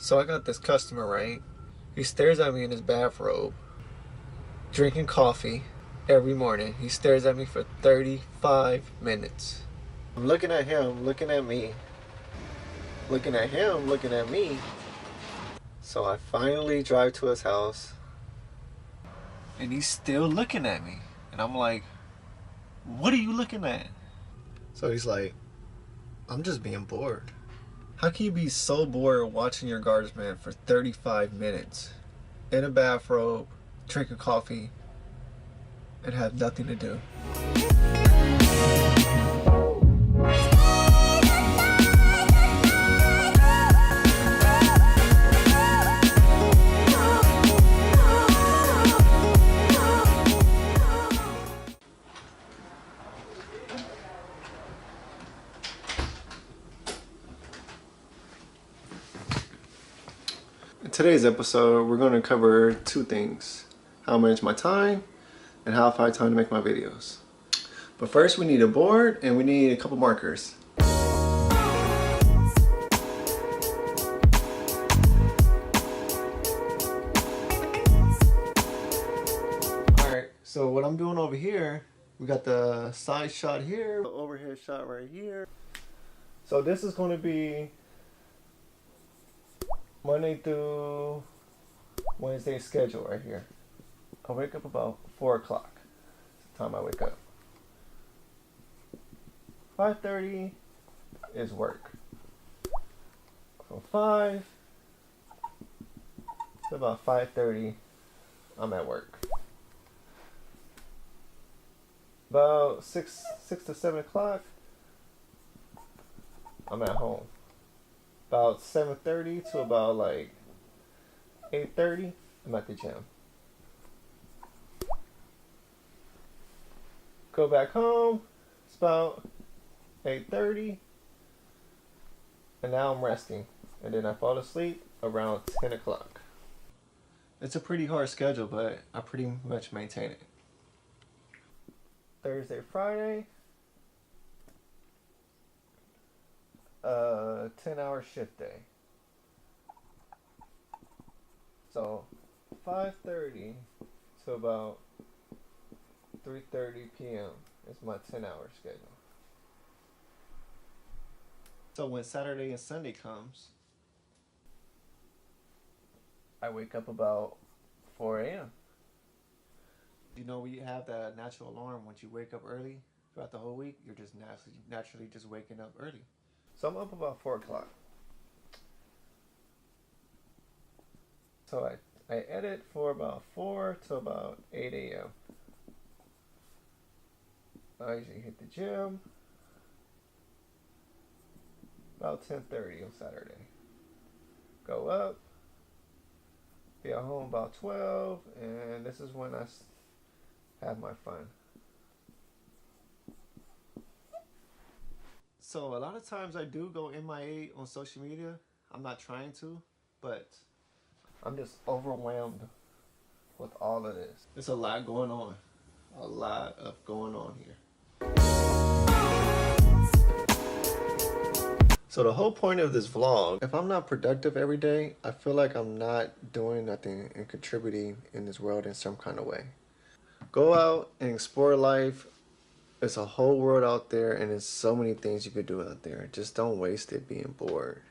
So I got this customer, right? He stares at me in his bathrobe, drinking coffee every morning. He stares at me for 35 minutes. I'm looking at him, looking at me, looking at him, looking at me. So I finally drive to his house, and he's still looking at me. And I'm like, what are you looking at? So he's like, I'm just being bored. How can you be so bored watching your garbage man for 35 minutes in a bathrobe, drinking coffee, and have nothing to do? In today's episode, we're going to cover two things: how I manage my time and how I find time to make my videos. But first, we need a board and we need a couple markers. Alright, so what I'm doing over here, we got the side shot here, the overhead shot right here. So this is going to be Monday through Wednesday schedule right here. I wake up about 4 o'clock. That's the time I wake up. 5:30 is work. From 5 to about 5:30, I'm at work. About 6 to 7 o'clock, I'm at home. About 7:30 to about like 8:30, I'm at the gym. Go back home, it's about 8:30, and now I'm resting. And then I fall asleep around 10 o'clock. It's a pretty hard schedule, but I pretty much maintain it. Thursday, Friday, 10-hour shift day. So 5:30 to about 3:30 p.m. is my 10-hour schedule. So when Saturday and Sunday comes, I wake up about 4 a.m. You know, we have that natural alarm. Once you wake up early throughout the whole week, you're just naturally just waking up early. So I'm up about 4 o'clock. So I edit for about 4 to about 8 a.m. I usually hit the gym about 10:30 on Saturday. Go up, be at home about 12, and this is when I have my fun. So a lot of times I do go MIA on social media. I'm not trying to, but I'm just overwhelmed with all of this. There's a lot going on. A lot of going on here. So the whole point of this vlog, if I'm not productive every day, I feel like I'm not doing nothing and contributing in this world in some kind of way. Go out and explore life. There's a whole world out there, and there's so many things you could do out there. Just don't waste it being bored.